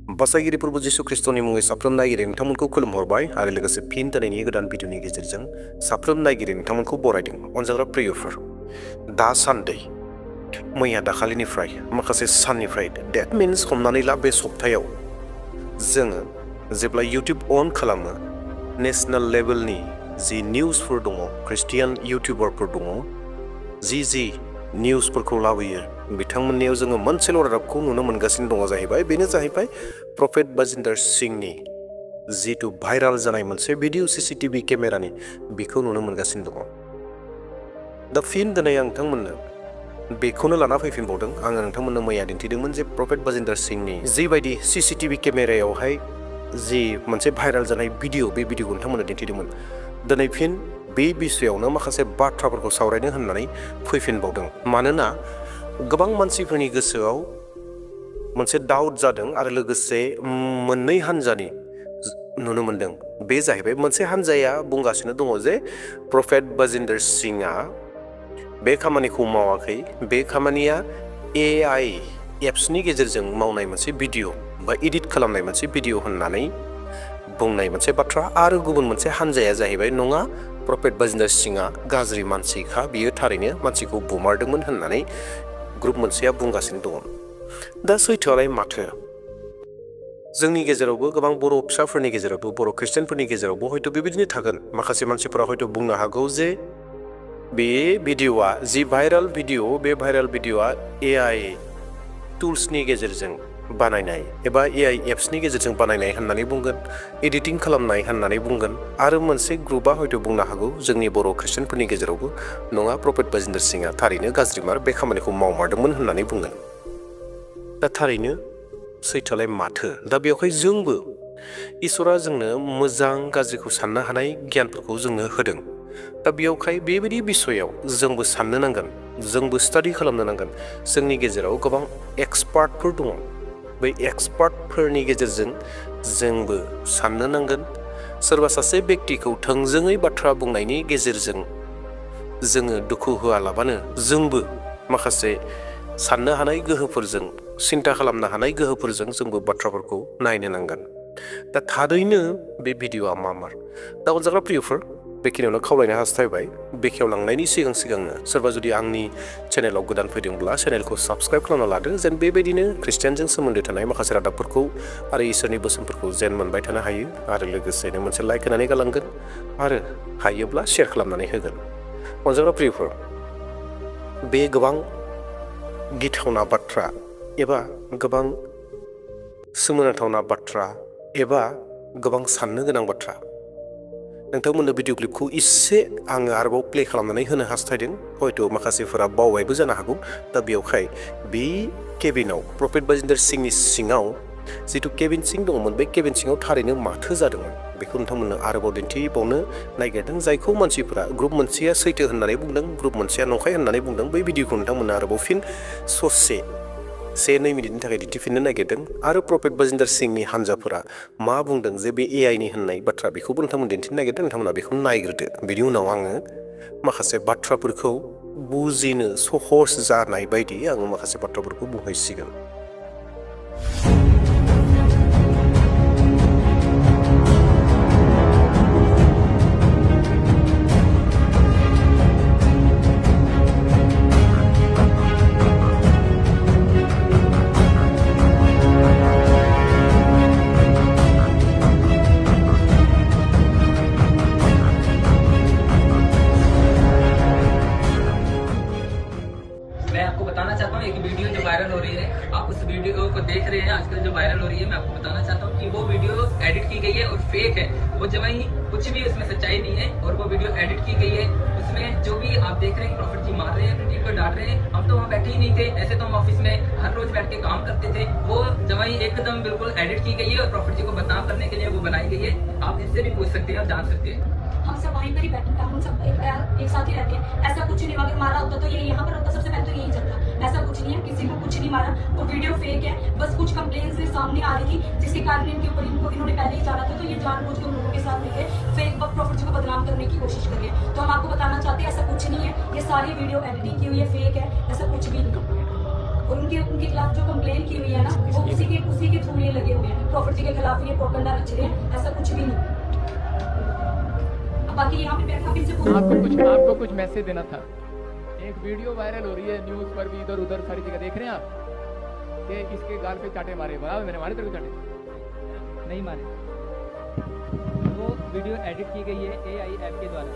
बासायगिरि प्रभु जिसु ख्रिस्टनि मुङै साफ्रोम नायगिरि नोंथांमोनखौ खुलुमहरबाय आरो लोगोसे फिन दिनैनि गोदान भिडिअनि गेजेरजों साफ्रोम नायगिरि नोंथांमोनखौ बरायदों। अनजाग्रा प्रियफोर, दासान्दि मैया दाखालिनिफ्राय माखासे साननिफ्राय डेट मिन्स हमनानै ला बे सप्तायाव जोङो जेब्ला इउटिउब अन खालामो नेशनेल लेभेलनि जि निउसफोर दङ, ख्रिस्टियान इउटिउबारफोर दङ, जि निउसफोरखौ लाबोयो बिथांमोननियाव जोङो मोनसेल' रादाबखौ नुनो मोनगासिनो दङ बेनो जाहैबाय प्रफेट बाजिन्दर सिंहनि जिथु भाइराल जानाय मोनसे भिडिअ CCTV केमेरानि बेखौ नुनो मोनगासिनो दङ। दा फिन दिनै आं नोंथांमोननो बेखौनो लाना फैफिनबावदों। आङो नोंथांमोननो मैया दिन्थिदोंमोन जे प्रफेट बाजिन्दर सिंहनि जिबायदि CCTV केमेरायावहाय जि मोनसे भाइराल जानाय भिडिअ बे भिडिअखौ नोंथांमोननो दिन्थिदोंमोन। दिनै फिन बे बिषयावनो माखासे बाथ्राफोरखौ सावरायनो होननानै फैफिनबावदों। मानोना गोबां मानसिफोरनि गोसोआव मोनसे डाउट जादों आरो लोगोसे मोननै हान्जानि नुनो मोनदों। बे जाहैबाय मोनसे हान्जाया बुंगासिनो दङ जे प्रफेट बाजिन्दर सिंहआ बे खामानिखौ मावाखै, बे खामानिया AI एप्सनि गेजेरजों मावनाय मोनसे भिडिअ बा एडिट खालामनाय मोनसे भिडिअ होननानै बुंनाय मोनसे बाथ्रा। आरो गुबुन मोनसे हान्जाया जाहैबाय नङा, प्रफेट बाजिन्दर सिंहआ गाज्रि मानसिखा, बियो थारैनो मानसिखौ बुमारदोंमोन होननानै ग्रुप मोनसेया बुंगासिनो दङ। दा सैथोआलाय माथो? जोंनि गेजेरावबो गोबां बर' फिसाफोरनि गेजेरावबो बर' ख्रिस्टियानफोरनि गेजेरावबो हयथ' बेबायदिनो थागोन। माखासे मानसिफोरा हयथ' बुंनो हागौ जे बे भिडिअआ जि भाइराल भिडिअ, बे भाइराल भिडिअआ AI टुल्सनि गेजेरजों बानायनाय एबा AI एप्सनि गेजेरजों बानायनाय होननानै बुंगोन, एडिटिं खालामनाय होननानै बुंगोन। आरो मोनसे ग्रुपआ हयथ' बुंनो हागौ जोंनि बर' ख्रिस्टियानफोरनि गेजेरावबो नङा, प्रफेट बाजिन्दर सिंहआ थारैनो गाज्रिमार, बे खामानिखौ मावमारदोंमोन होननानै बुंगोन। दा थारैनो सैथोआलाय माथो? दा बेवहाय जोंबो इसोरा जोंनो मोजां गाज्रिखौ साननो हानाय गियानफोरखौ जोंनो होदों। दा बेयावहाय बेबायदि बिसयाव जोंबो साननो नांगोन, जोंबो स्टाडि खालामनो नांगोन। जोंनि गेजेराव गोबां एक्सपार्टफोर दङ। बै एक्सपार्टफोरनि गेजेरजों जोंबो साननो नांगोन। सोरबा सासे बेक्तिखौ थोंजोङै बाथ्रा बुंनायनि गेजेरजों जोङो दुखु होआलाबानो जोंबो माखासे साननो हानाय गोहोफोरजों, सिन्था खालामनो हानाय गोहोफोरजों जोंबो बाथ्राफोरखौ नायनो नांगोन। दा थारैनो बे भिडिअआ मामार? दा अनजाग्रा प्रियफोर, बेखिनियावनो खावलायनो हास्थायबाय। बेखेवलांनायनि सिगांनो सोरबा जुदि आंनि चेनेलाव गोदान फैदोंब्ला चेनेलखौ साबस्क्राइब खालामना लादो, जेन बेबायदिनो ख्रिस्टियानजों सोमोन्दो थानाय माखासे रादाबफोरखौ आरो इसोरनि बोसोनफोरखौ जेन मोनबाय थानो हायो। आरो लोगोसेनो मोनसे लाइक होनानै गालांगोन आरो हायोब्ला शेयार खालामनानै होगोन। अनजाग्रा प्रियफोर, बे गोबां गिथावना बाथ्रा एबा गोबां सोमोनांथावना बाथ्रा एबा गोबां साननो गोनां बाथ्रा, नोंथांमोननो भिडिअ क्लिपखौ एसे आङो आरोबाव प्ले खालामनानै होनो हास्थायदों। हयथ' माखासेफोरा बावबायबो जानो हागौ। दा बेवहाय बे केबिनाव प्रफेट बाजिन्दर सिंहनि सिङाव जिथु केबिन सिं दङमोन, बे केबिन सिङाव थारैनो माथो जादोंमोन बेखौ नोंथांमोननो आरोबाव दिन्थिबावनो नागिरदों। जायखौ मानसिफोरा ग्रुप मोनसेया सैथो होननानै बुंदों, ग्रुप मोनसेया नंखाय होननानै बुंदों। बै भिडिअखौ नोंथांमोननो आरोबाव फिन ससे 1-2 मिनिटनि थाखाय दिन्थिफिननो नागिरदों। आरो प्रफेट बाजिन्दर सिंहनि हान्जाफोरा मा बुंदों जे बे AIनि होननाय बाथ्रा, बेखौबो नोंथांमोन दिन्थिनो नागिरदों। नोंथांमोना बेखौ नायग्रोदो। बिनि उनाव आङो माखासे बाथ्राफोरखौ बुजिनो सहस जानाय बायदि आङो माखासे बाथ्राफोरखौ बुंहैसिगोन। एक वीडियो जो वायरल हो रही है, आप उस वीडियो को देख रहे हैं आजकल जो वायरल हो रही है। मैं आपको बताना चाहता हूँ कि वो वीडियो एडिट की गई है और फेक है। वो जमा ही कुछ भी उसमें सच्चाई नहीं है और वो वीडियो एडिट की गई है। उसमें जो भी आप देख रहे हैं प्रॉफिट जी मार रहे हैं, अपनी टीम को डांट रहे हैं। हम तो वहाँ बैठे ही नहीं थे, ऐसे तो हम ऑफिस में हर रोज बैठ के काम करते थे। वो जमा ही एकदम बिल्कुल एडिट की गई है और प्रॉफिट जी को बदनाम करने के लिए वो बनाई गई है। आप इससे भी पूछ सकते हैं और जान सकते हैं। हम सब वहीं पर ही बैठे, हम सब एक साथ ही रहते हैं। ऐसा कुछ नहीं, अगर मारा होता तो ये यहाँ पर होता, सबसे पहले तो यही चलता। ऐसा कुछ नहीं है, किसी को कुछ नहीं मारा। वो वीडियो फेक है। बस कुछ कंप्लेंट्स सामने आ रही थी जिसके कारण इनके ऊपर इन्होंने पहले ही जाना था। तो ये जानबूझ के लोगों के साथ मिलकर फेक प्रॉफिट को बदनाम करने की कोशिश कर रहे हैं। तो हम आपको बताना चाहते हैं ऐसा कुछ नहीं है। ये सारी वीडियो एडिटिंग की हुई है, फेक है, ऐसा कुछ भी नहीं। और उनके खिलाफ जो कंप्लेन की हुई है ना, वो उसी के थ्रू ये लगे हुए हैं। मर्जी के खिलाफ ये प्रोपेगेंडा रच रहे हैं, ऐसा कुछ भी नहीं। अब बाकी यहाँ पे बैठा फिर से आपको कुछ मैसेज देना था। एक वीडियो वायरल हो रही है न्यूज़ पर भी, इधर उधर सारी जगह देख रहे हैं आप कि इसके गाल पे चाटे मारे, बराबर मैंने मारे तेरे को चाटे नहीं मारे। वो वीडियो एडिट की गई है AI ऐप के द्वारा।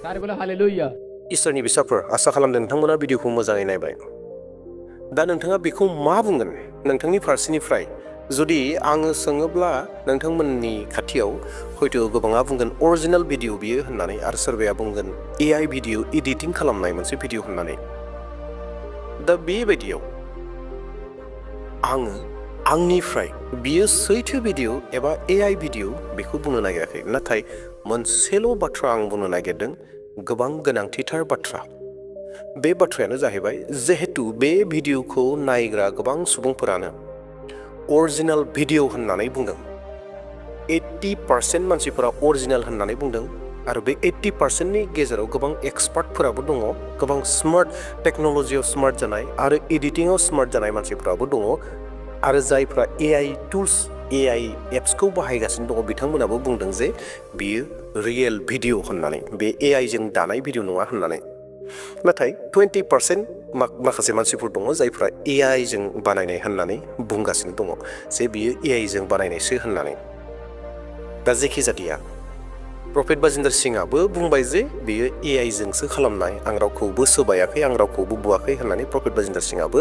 सारे बोला हालेलुया। इसोरनि बिसाफोर आसा खालामदों नोंथांमोना भिडिअखौ मोजाङै नायबाय। दा नोंथाङा बेखौ मा बुंगोन नोंथांनि फारसेनिफ्राय? जुदि आङो सोङोब्ला नोंथांमोननि खाथियाव हयथ' गोबाङा बुंगोन अरिजिनेल भिडिअ बियो होननानै, आरो सोरबाया बुंगोन AI भिडिअ एडिटिं खालामनाय मोनसे भिडिअ होननानै। दा बेबायदियाव आङो आंनिफ्राय बियो सैथो भिडिअ एबा AI भिडिअ बेखौ बुंनो नागिराखै, नाथाय मोनसेल' बाथ्रा आं बुंनो नागिरदों, गोबां गोनांथिथार बाथ्रा। बे बाथ्रायानो जाहैबाय, जिहेतु बे भिडिअखौ नायग्रा गोबां सुबुंफोरानो अरिजिनेल भिडिअ होननानै बुंदों, 80% मानसिफोरा अरिजिनेल होननानै बुंदों, आरो बे 80%नि गेजेराव गोबां एक्सपार्टफोराबो दङ, गोबां स्मार्ट टेक्न'लजियाव स्मार्ट जानाय आरो एडिटिंआव स्मार्ट जानाय मानसिफोराबो दङ, आरो जायफ्रा AI टुल्स AI एप्सखौ बाहायगासिनो दङ बिथांमोनाबो बुंदों जे बियो रियेल भिडिअ होननानै, बे AI जों दानाय भिडिअ नङा होननानै। नाथाय 20% माखासे मानसिफोर दङ जायफ्रा AI जों बानायनाय होननानै बुंगासिनो दङ जे बियो AI जों बानायनायसो होननानै। दा जेखि जादिया प्रफेट बाजिन्दर सिंहआबो बुंबाय जे बियो AI जोंसो खालामनाय, आं रावखौबो सोबायाखै, आं रावखौबो बुवाखै होननानै प्रफेट बाजिन्दर सिंहआबो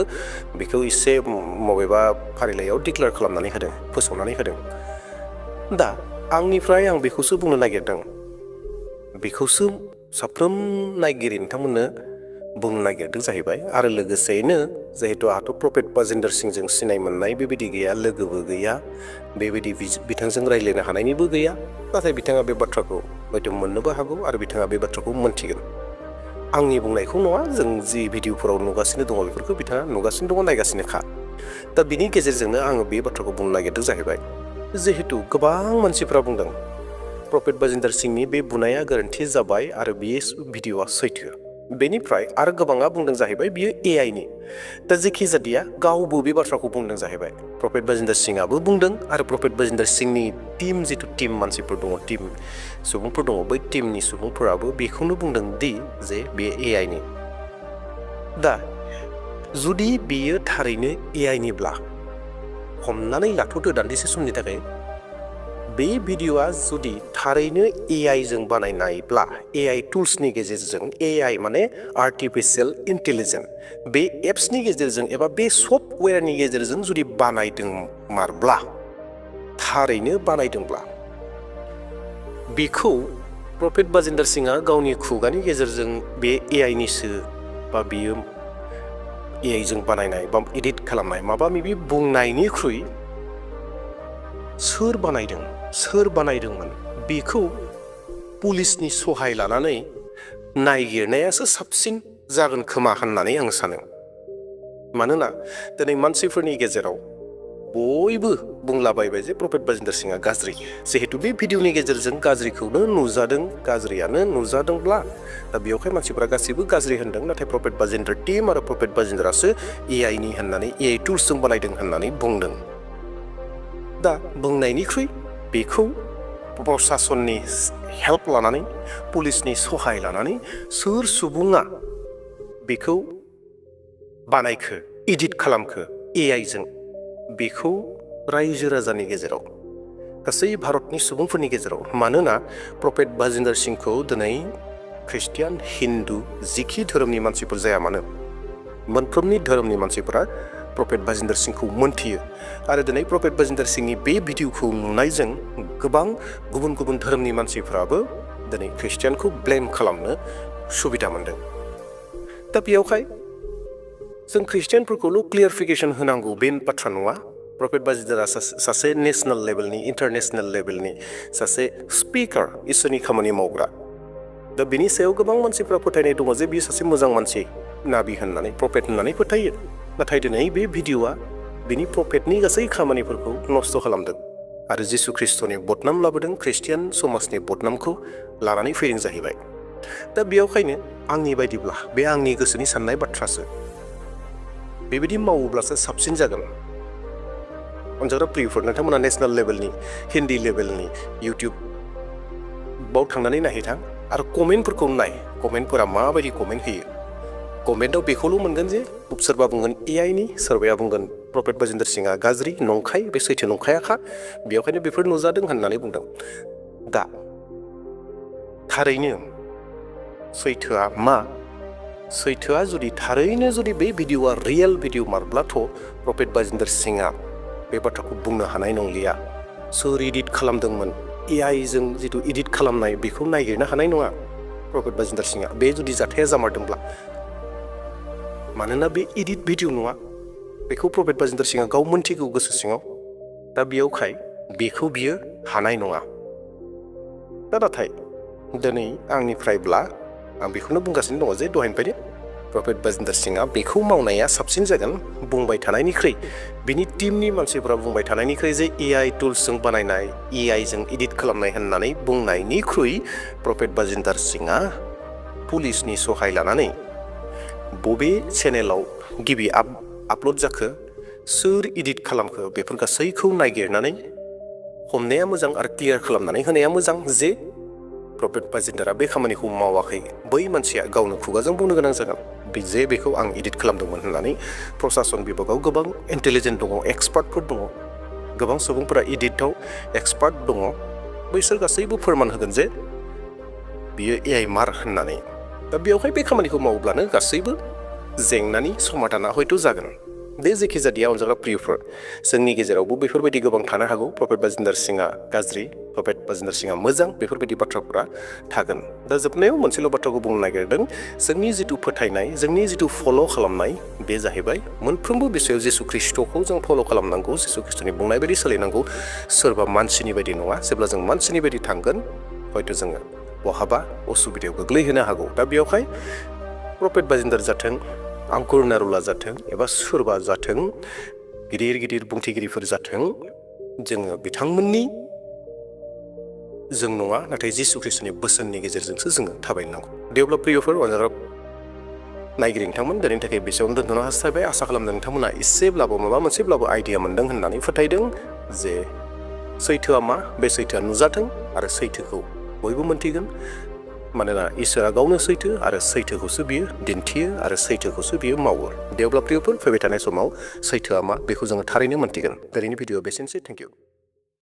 बेखौ एसे बबेबा फारिलाइयाव डिक्लेयार खालामनानै होदों, फोसावनानै होदों। दा आंनिफ्राय आं बेखौसो बुंनो नागिरदों, बेखौसो साफ्रोम नायगिरि नोंथांमोननो बुंनो नागिरदों जाहैबाय। आरो लोगोसेयैनो जिहेतु आंहाथ' प्रफेट बाजिन्दर सिंहजों सिनाय मोननाय बेबायदि गैया, लोगोबो गैया, बेबायदि बिथांजों रायज्लायनो हानायनिबो गैया, नाथाय बिथाङा बे बाथ्राखौ हयथ' मोननोबो हागौ आरो बिथाङा बे बाथ्राखौ मोनथिगोन। आंनि बुंनायखौ नङा, जों जि भिडिअफोराव नुगासिनो दङ बेफोरखौ बिथाङा नुगासिनो दङ, नायगासिनोखा। दा बिनि गेजेरजोंनो आङो बे बाथ्राखौ बुंनो नागिरदों जाहैबाय, जिहेतु गोबां मानसिफ्रा बुंदों प्रफेट बाजिन्दर सिंहनि बे बुनाया गोरोन्थि जाबाय आरो बे भिडिअआ सैथो। बेनिफ्राय आरो गोबाङा बुंदों जाहैबाय बियो AI नि। दा जेखि जादिया गावबो बे बाथ्राखौ बुंदों जाहैबाय। प्रफेट बाजिन्दर सिंहआबो बुंदों आरो प्रफेट बाजिन्दर सिंहनि जिथु टीम मानसिफोर दङ, टीम सुबुंफोर दङ, बै टीमनि सुबुंफोराबो बेखौनो बुंदों दि जे बे AI नि। दा जुदि बेयो थारैनो AI निब्ला हमनानै लाथ'दो दान्दिसे समनि थाखाय, बे भिडिअआ जुदि थारैनो AI जों बानायनायब्ला, AI टुल्सनि गेजेरजों, AI माने आर्टिफिशियेल इन्टेलिजेन्स, बे एप्सनि गेजेरजों एबा बे सफ्टवेयारनि गेजेरजों जुदि बानायदोंमारब्ला, थारैनो बानायदोंब्ला, बेखौ प्रफेट बाजिन्दर सिंहआ गावनि खुगानि गेजेरजों बे AI निसो बा बियो AI जों बानायनाय बा एडिट खालामनाय माबा माबि बुंनायनिख्रुइ सोर बानायदों, सोर बानायदोंमोन, बेखौ पुलिसनि सहाय लानानै नायगिरनायासो साबसिन जागोन खोमा होननानै आं सानो। मानोना दिनै मानसिफोरनि गेजेराव बयबो बुंलाबायबाय जे प्रफेट बाजिन्दर सिंहआ गाज्रि, जिहेतु बे भिडिअनि गेजेरजों गाज्रिखौनो नुजादों, गाज्रियानो नुजादोंब्ला दा बेवहाय मानसिफोरा गासैबो गाज्रि होनदों, नाथाय प्रफेट बाजिन्दर टीम आरो प्रफेट बाजिन्दरासो AI नि होननानै, AI टुल्सजों बानायदों होननानै बुंदों। दा बुंनायनिख्रुइ बेखौ प्रशासननि हेल्प लानानै, पुलिसनि सहाय लानानै सोर सुबुङा बेखौ बानायखो, एडिट खालामखो AI जों, बेखौ रायजो राजानि गेजेराव, गासै भारतनि सुबुंफोरनि गेजेराव, मानोना प्रफेट बाजिन्दर सिंहखौ दिनै ख्रिस्टियान, हिन्दु, जिखि धोरोमनि मानसिफोर जाया मानो, मोनफ्रोमनि धोरोमनि मानसिफोरा प्रफेट बाजिन्दर सिंहखौ मोनथियो। आरो दिनै प्रफेट बाजिन्दर सिंहनि बे भिडिअखौ नुनायजों गोबां गुबुन गुबुन धोरोमनि मानसिफोराबो दिनै ख्रिस्टियानखौ ब्लेम खालामनो सुबिदा मोनदों। दा बेयावहाय जों ख्रिस्टियानफोरखौल' क्लियारिफिकेसन होनांगौ बे बाथ्रा नङा। प्रफेट बाजिन्दरा सासे नेसनेल लेभेलनि, इन्टारनेसनेल लेभेलनि सासे स्पिकार, इसोरनि खामानि मावग्रा। दा बेनि सायाव गोबां मानसिफ्रा फोथायनाय दङ जे बियो सासे मोजां मानसि, नाबि होननानै, प्रफेट होननानै फोथायो। नाथाय दिनै बे भिडिअआ बिनि प्रफेटनि गासै खामानिफोरखौ नस्थ' खालामदों आरो जिसु ख्रिस्ट'नि बदनाम लाबोदों, ख्रिस्टियान समाजनि बदनामखौ लानानै फैदों जाहैबाय। दा बेयावखायनो आंनि बायदिब्ला, बे आंनि गोसोनि साननाय बाथ्रासो, बेबायदि मावोब्लासो साबसिन जागोन। अनजाग्रा प्रियफोर नोंथांमोना नेशनेल लेभेलनि हिन्दी लेभेलनि इउटिउब बाव थांनानै नायहैथां आरो कमेन्टफोरखौ नाय कमेन्टफोरा माबायदि कमेन्ट होयो कमेन्टआव बेखौल' मोनगोन जे सोरबा बुंगोन एआइनि सोरबाया बुंगोन प्रफेट बाजिन्दर सिंहआ गाज्रि नंखाय बे सैथो नंखायाखा बेवहायनो बेफोर नुजादों होननानै बुंदों दा थारैनो सैथोआ मा सैथोआ जुदि थारैनो जुदि बे भिडिअ'आ रियेल भिडिअ' मारब्लाथ' प्रफेट बाजिन्दर सिंहआ बे बाथ्राखौ बुंनो हानाय नंलिया सोर इडिट खालामदोंमोन एआइजों जिथु इडिट खालामनाय बेखौ नागिरनो हानाय नङा प्रफेट बाजिन्दर सिंहआ बे जुदि जाथाया जामारदोंब्ला मानोना बे इडिट भिडिअ' नङा बेखौ प्रफेट बाजिन्दर सिंहआ गाव मोनथिगौ गोसो सिङाव दा बेयावखाय बेखौ बियो हानाय नङा दा नाथाय दिनै आंनिफ्रायब्ला आं बेखौनो बुंगासिनो दङ जे दहायनिफ्रायनो प्रफेट बाजिन्दर सिंहआ बेखौ मावनाया साबसिन जागोन बुंबाय थानायनिख्रुइ बिनि टीमनि मानसिफोरा बुंबाय थानायनिख्रुइ जे एआइ टुल्सजों बानायनाय एआइजों इडिट खालामनाय होननानै बुंनायनिख्रुइ प्रफेट बाजिन्दर सिंहआ पुलिसनि सहाय लानानै बबे चेनेलाव गिबि आपल'ड जाखो सोर इडिट खालामखो बेफोर गासैखौ नागिरनानै हमनाया मोजां आरो क्लियार खालामनानै होनाया मोजां जे प्रफेट बाजिन्दरा बे खामानिखौ मावाखै बै मानसिया गावनो खुगाजों बुंनो गोनां जागोन जे बेखौ आं इडिट खालामदोंमोन होननानै प्रशासन बिभागाव गोबां इन्टेलिजेन्ट दङ एक्सपार्टफोर दङ गोबां सुबुंफोरा इडिटआव एक्सपार्ट दङ बैसोर गासैबो फोरमान होगोन जे बियो एआइ मार होननानै दा बेवहाय बे खामानिखौ मावब्लानो गासैबो जेंनानि समाधाना हयथ' जागोन बे जेखि जादिया अनजाग्रा प्रियफोर जोंनि गेजेरावबो बेफोरबायदि गोबां थानो हागौ प्रफेट बाजिन्दर सिंहआ गाज्रि प्रफेट बाजिन्दर सिंहआ मोजां बेफोरबायदि बाथ्राफोरा थागोन दा जोबनायाव मोनसेल' बाथ्राखौ बुंनो नागिरदों जोंनि जिथु फोथायनाय जोंनि जिथु फल' खालामनाय बे जाहैबाय मोनफ्रोमबो बिषयाव जिसु ख्रिस्ट'खौ जों फल' खालामनांगौ जिसु ख्रिस्ट'नि बुंनाय बायदि सोलिनांगौ सोरबा मानसिनि बायदि नङा जेब्ला जों मानसिनि बायदि थांगोन हयथ' जोङो बहाबा असुबिदायाव गोग्लैहोनो हागौ दा बेयावहाय प्रफेट बाजिन्दर जाथों आंकुर नारुला जाथों एबा सोरबा जाथों गिदिर गिदिर बुंथिगिरिफोर जाथों जोङो बिथांमोननि जों नङा नाथाय जिसु ख्रिस्ट'नि बोसोननि गेजेरजोंसो जोङो थाबायनांगौ दे अब्ला प्रियफोर अनजाग्रा नायगिरि नोंथांमोन दिनैनि थाखाय बेसेयावनो दोनथ'नो हास्थायबाय आसा खालामदों नोंथांमोना एसेब्लाबो माबा मोनसेब्लाबो आइडिया मोनदों होननानै फोथायदों जे सैथोआ मा बे सैथोआ नुजाथों आरो सैथोखौ बयबो मोनथिगोन मानोना इसोरा गावनो सैथो आरो सैथोखौसो बियो दिन्थियो आरो सैथोखौसो बियो मावो दे अब्ला प्रियफोर फैबाय थानाय समाव सैथोआ मा बेखौ जोङो थारैनो मोनथिगोन दिनैनि भिडिअ बेसेनोसै थेंक इउ